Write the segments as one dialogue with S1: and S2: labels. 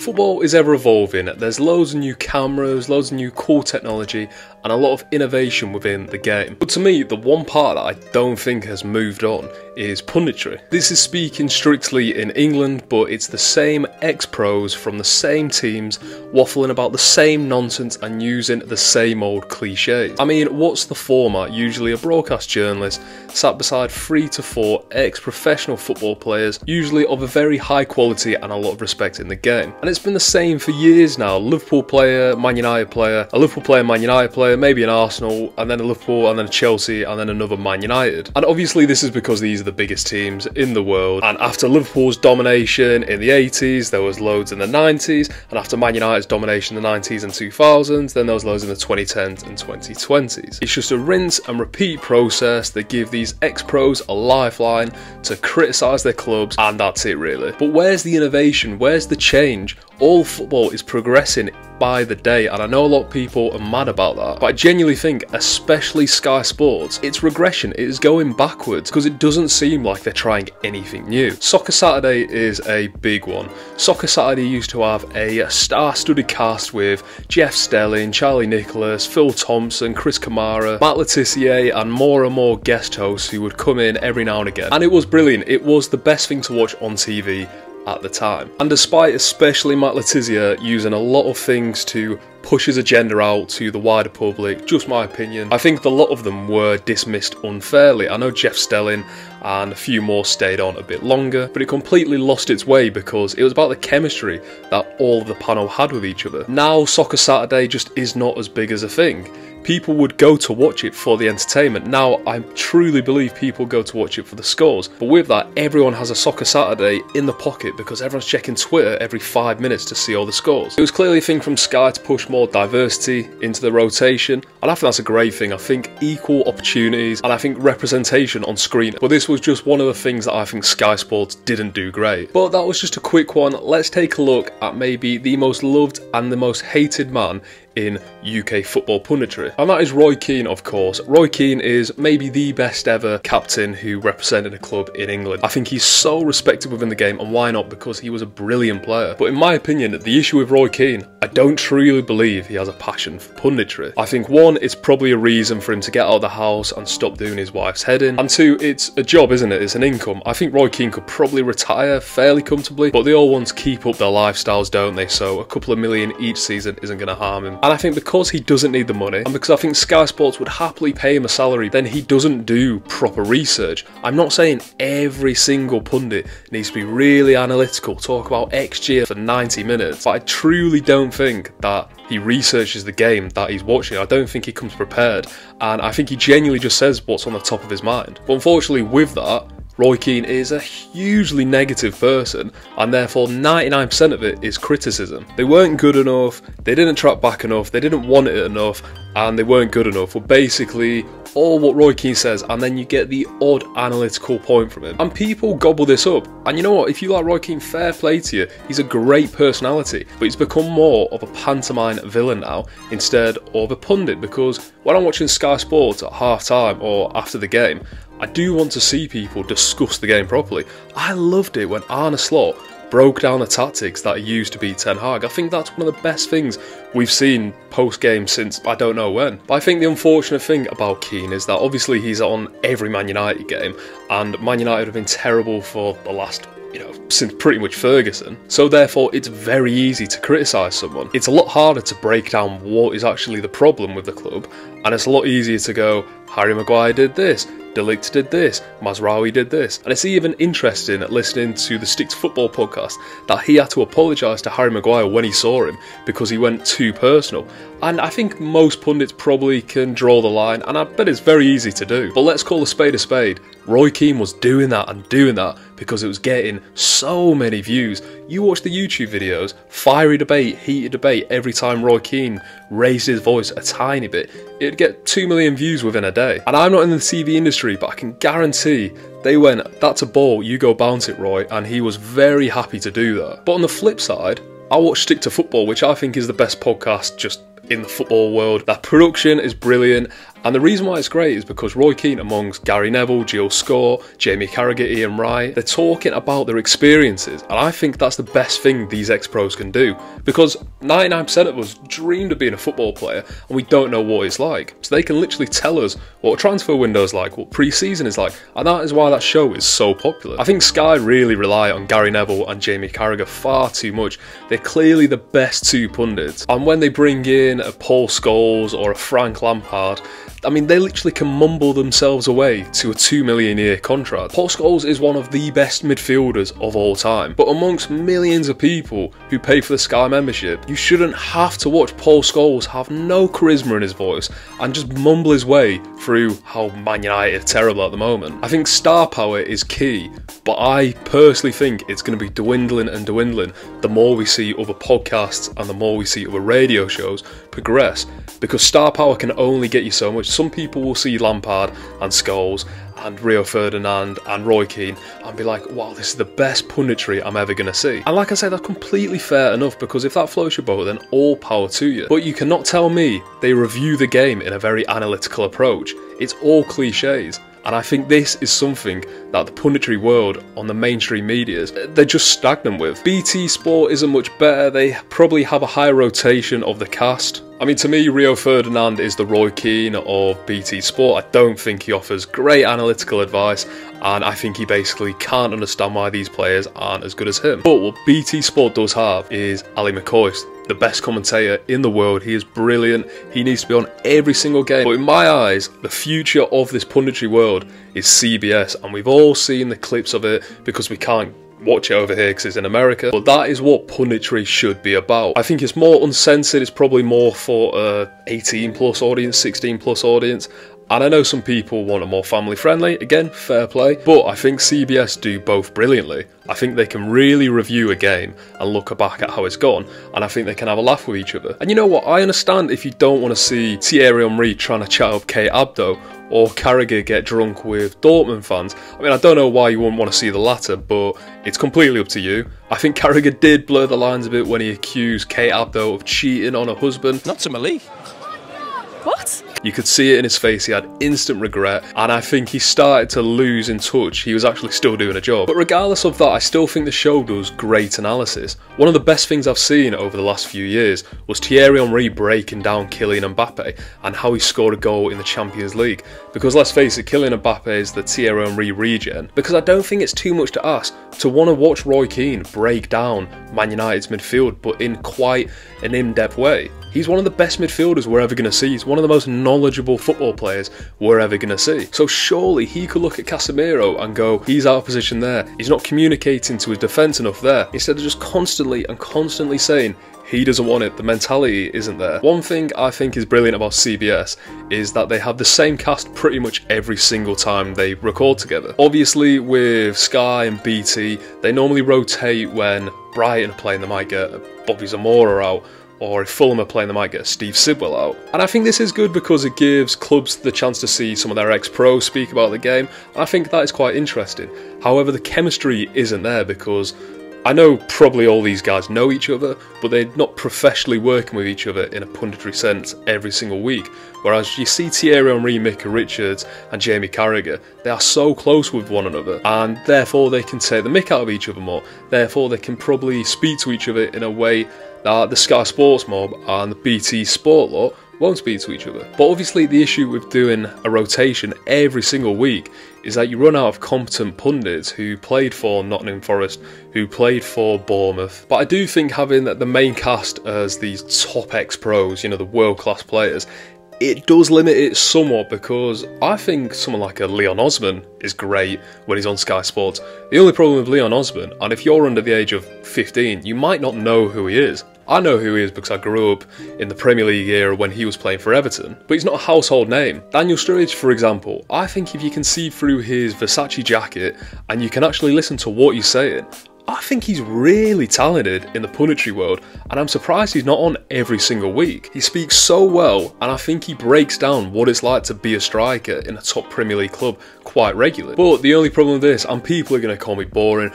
S1: Football is ever evolving. There's loads of new cameras, loads of new cool technology, and a lot of innovation within the game. But to me, the one part that I don't think has moved on is punditry. This is speaking strictly in England, but it's the same ex-pros from the same teams waffling about the same nonsense and using the same old cliches. I mean, what's the format? Usually a broadcast journalist sat beside 3 to 4 ex-professional football players, usually of a very high quality and a lot of respect in the game. And it's been the same for years now. Liverpool player, Man United player, a Liverpool player, Man United player, maybe an Arsenal, and then a Liverpool, and then a Chelsea, and then another Man United. And obviously this is because these are the biggest teams in the world. And after Liverpool's domination in the 80s, there was loads in the 90s, and after Man United's domination in the 90s and 2000s, then there was loads in the 2010s and 2020s. It's just a rinse and repeat process that give these ex-pros a lifeline to criticise their clubs, and that's it really. But where's the innovation? Where's the change? All football is progressing by the day, and I know a lot of people are mad about that, but I genuinely think, especially Sky Sports, it's regression. It is going backwards because it doesn't seem like they're trying anything new. Soccer Saturday is a big one. Soccer Saturday used to have a star-studded cast with Jeff Stelling, Charlie Nicholas, Phil Thompson, Chris Kamara, Matt Letizia, and more guest hosts who would come in every now and again. And it was brilliant. It was the best thing to watch on TV at the time. And despite especially Matt Letizia using a lot of things to push his agenda out to the wider public, just my opinion, I think a lot of them were dismissed unfairly. I know Jeff Stelling and a few more stayed on a bit longer, but it completely lost its way because it was about the chemistry that all of the panel had with each other. Now Soccer Saturday just is not as big as a thing. People would go to watch it for the entertainment. Now, I truly believe people go to watch it for the scores. But with that, everyone has a Soccer Saturday in the pocket because everyone's checking Twitter every 5 minutes to see all the scores. It was clearly a thing from Sky to push more diversity into the rotation, and I think that's a great thing. I think equal opportunities and I think representation on screen. But this was just one of the things that I think Sky Sports didn't do great. But that was just a quick one. Let's take a look at maybe the most loved and the most hated man in UK football punditry, and that is Roy Keane, of course. Roy Keane is maybe the best ever captain who represented a club in England. I think he's so respected within the game, and why not? Because he was a brilliant player. But in my opinion, the issue with Roy Keane, I don't truly believe he has a passion for punditry. I think one, it's probably a reason for him to get out of the house and stop doing his wife's heading, and two, it's a job, isn't it? It's an income. I think Roy Keane could probably retire fairly comfortably, but they all want to keep up their lifestyles, don't they? So a couple of million each season isn't going to harm him. And I think because he doesn't need the money, and because I think Sky Sports would happily pay him a salary, then he doesn't do proper research. I'm not saying every single pundit needs to be really analytical, talk about XG for 90 minutes, but I truly don't think that he researches the game that he's watching. I don't think he comes prepared, and I think he genuinely just says what's on the top of his mind. But unfortunately with that, Roy Keane is a hugely negative person, and therefore 99% of it is criticism. They weren't good enough, they didn't track back enough, they didn't want it enough, and they weren't good enough. Well, basically all what Roy Keane says, and then you get the odd analytical point from him. And people gobble this up. And you know what? If you like Roy Keane, fair play to you. He's a great personality, but he's become more of a pantomime villain now instead of a pundit, because when I'm watching Sky Sports at half-time or after the game, I do want to see people discuss the game properly. I loved it when Arne Slot broke down the tactics that he used to beat Ten Hag. I think that's one of the best things we've seen post-game since I don't know when. But I think the unfortunate thing about Keane is that obviously he's on every Man United game, and Man United have been terrible for the last, since pretty much Ferguson. So therefore it's very easy to criticise someone. It's a lot harder to break down what is actually the problem with the club, and it's a lot easier to go, Harry Maguire did this, De Ligt did this, Mazraoui did this. And it's even interesting listening to the Stick to Football podcast that he had to apologise to Harry Maguire when he saw him because he went too personal. And I think most pundits probably can draw the line, and I bet it's very easy to do. But let's call a spade a spade. Roy Keane was doing that because it was getting so many views. You watch the YouTube videos, fiery debate, heated debate, every time Roy Keane raised his voice a tiny bit, it'd get 2 million views within a day. And I'm not in the TV industry, but I can guarantee they went, that's a ball, you go bounce it, Roy, and he was very happy to do that. But on the flip side, I watch Stick to Football, which I think is the best podcast just in the football world. That production is brilliant, And the reason why it's great is because Roy Keane, amongst Gary Neville, Jill Score, Jamie Carragher, Ian Wright, they're talking about their experiences, and I think that's the best thing these ex-pros can do, because 99% of us dreamed of being a football player and we don't know what it's like. So they can literally tell us what a transfer window is like, what pre-season is like, and that is why that show is so popular. I think Sky really rely on Gary Neville and Jamie Carragher far too much. They're clearly the best two pundits, and when they bring in a Paul Scholes or a Frank Lampard, I mean, they literally can mumble themselves away to a $2 million a year contract. Paul Scholes is one of the best midfielders of all time, but amongst millions of people who pay for the Sky membership, you shouldn't have to watch Paul Scholes have no charisma in his voice and just mumble his way through how Man United are terrible at the moment. I think star power is key, but I personally think it's going to be dwindling and dwindling the more we see other podcasts and the more we see other radio shows progress, because star power can only get you so much. Some people will see Lampard and Scholes and Rio Ferdinand and Roy Keane and be like, wow, this is the best punditry I'm ever going to see. And like I say, that's completely fair enough, because if that floats your boat, then all power to you. But you cannot tell me they review the game in a very analytical approach. It's all cliches. And I think this is something that the punditry world on the mainstream medias, they're just stagnant with. BT Sport isn't much better. They probably have a higher rotation of the cast. I mean, to me, Rio Ferdinand is the Roy Keane of BT Sport. I don't think he offers great analytical advice, and I think he basically can't understand why these players aren't as good as him. But what BT Sport does have is Ali McCoist, the best commentator in the world. He is brilliant. He needs to be on every single game. But in my eyes, the future of this punditry world is CBS, and we've all seen the clips of it because we can't watch it over here because it's in America. But that is what punditry should be about. I think it's more uncensored. It's probably more for a 18 plus audience, 16 plus audience. And I know some people want a more family friendly, again, fair play, but I think CBS do both brilliantly. I think they can really review a game and look back at how it's gone, and I think they can have a laugh with each other. And you know what, I understand if you don't want to see Thierry Henry trying to chat up Kate Abdo, or Carragher get drunk with Dortmund fans. I mean, I don't know why you wouldn't want to see the latter, but it's completely up to you. I think Carragher did blur the lines a bit when he accused Kate Abdo of cheating on her husband.
S2: Not to Malik. What?
S1: You could see it in his face, he had instant regret, and I think he started to lose in touch. He was actually still doing a job. But regardless of that, I still think the show does great analysis. One of the best things I've seen over the last few years was Thierry Henry breaking down Kylian Mbappe and how he scored a goal in the Champions League. Because let's face it, Kylian Mbappe is the Thierry Henry regen. Because I don't think it's too much to ask to want to watch Roy Keane break down Man United's midfield, but in quite an in-depth way. He's one of the best midfielders we're ever going to see. He's one of the most knowledgeable football players we're ever going to see. So surely he could look at Casemiro and go, he's out of position there. He's not communicating to his defence enough there. Instead of just constantly saying, he doesn't want it, the mentality isn't there. One thing I think is brilliant about CBS is that they have the same cast pretty much every single time they record together. Obviously with Sky and BT, they normally rotate. When Brighton are playing, they might get Bobby Zamora out, or if Fulham are playing, they might get Steve Sidwell out. And I think this is good because it gives clubs the chance to see some of their ex-pros speak about the game, and I think that is quite interesting. However, the chemistry isn't there because I know probably all these guys know each other, but they're not professionally working with each other in a punditry sense every single week. Whereas you see Thierry Henry, Micah Richards and Jamie Carragher, they are so close with one another, and therefore they can take the mick out of each other more. Therefore they can probably speak to each other in a way that the Sky Sports mob and the BT Sport lot won't speak to each other. But obviously the issue with doing a rotation every single week is that you run out of competent pundits who played for Nottingham Forest, who played for Bournemouth. But I do think having the main cast as these top ex-pros, you know, the world-class players, it does limit it somewhat, because I think someone like a Leon Osman is great when he's on Sky Sports. The only problem with Leon Osman, and if you're under the age of 15, you might not know who he is. I know who he is because I grew up in the Premier League era when he was playing for Everton, but he's not a household name. Daniel Sturridge, for example, I think if you can see through his Versace jacket and you can actually listen to what he's saying, I think he's really talented in the punditry world, and I'm surprised he's not on every single week. He speaks so well, and I think he breaks down what it's like to be a striker in a top Premier League club quite regularly. But the only problem with this, and people are going to call me boring,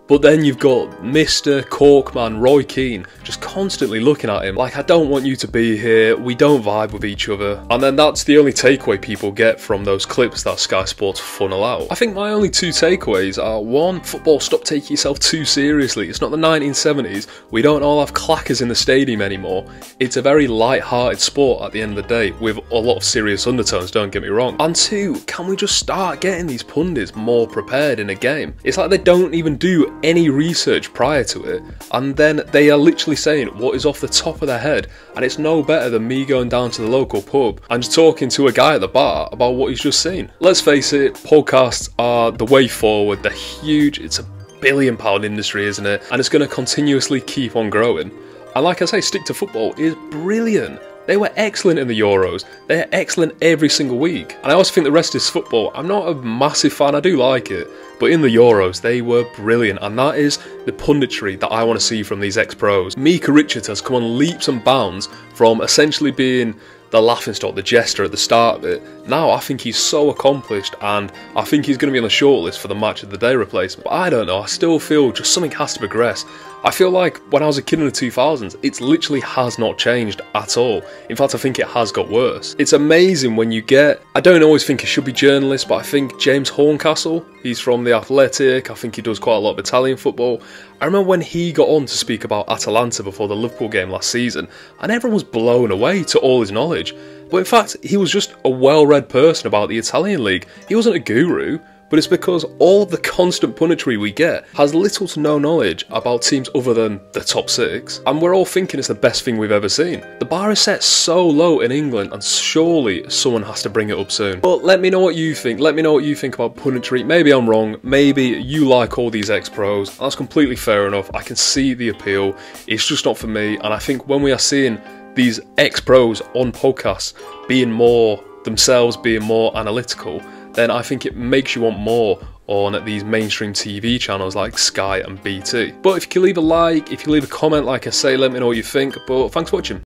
S1: But then you've got Mr. Corkman, Roy Keane, just constantly looking at him like, I don't want you to be here, we don't vibe with each other. And then that's the only takeaway people get from those clips that Sky Sports funnel out. I think my only two takeaways are, one, football, stop taking yourself too seriously. It's not the 1970s, we don't all have clackers in the stadium anymore. It's a very light-hearted sport at the end of the day, with a lot of serious undertones, don't get me wrong. And two, can we just start getting these pundits more prepared in a game? It's like they don't even do any research prior to it, and then they are literally saying what is off the top of their head, and it's no better than me going down to the local pub and just talking to a guy at the bar about what he's just seen. Let's face it, podcasts are the way forward. They're huge. It's a £1 billion industry, isn't it? And it's going to continuously keep on growing. And like I say, Stick to Football is brilliant. They were excellent in the Euros. They're excellent every single week. And I also think the rest is football. I'm not a massive fan, I do like it. But in the Euros, they were brilliant. And that is the punditry that I want to see from these ex-pros. Micah Richard has come on leaps and bounds from essentially being the laughingstock, the jester at the start of it. Now I think he's so accomplished, and I think he's going to be on the shortlist for the match of the day replacement. But I don't know, I still feel just something has to progress. I feel like when I was a kid in the 2000s, it literally has not changed at all. In fact, I think it has got worse. It's amazing when you get, I don't always think it should be journalists, but I think James Horncastle, he's from The Athletic, I think he does quite a lot of Italian football. I remember when he got on to speak about Atalanta before the Liverpool game last season, and everyone was blown away to all his knowledge. But in fact, he was just a well-read person about the Italian league. He wasn't a guru. But it's because all of the constant punditry we get has little to no knowledge about teams other than the top six, and we're all thinking it's the best thing we've ever seen. The bar is set so low in England, and surely someone has to bring it up soon. But let me know what you think. Let me know what you think about punditry. Maybe I'm wrong. Maybe you like all these ex-pros. That's completely fair enough. I can see the appeal. It's just not for me, and I think when we are seeing these ex-pros on podcasts being more themselves, being more analytical, then I think it makes you want more on these mainstream TV channels like Sky and BT. But if you can leave a like, if you leave a comment, like I say, let me know what you think. But thanks for watching.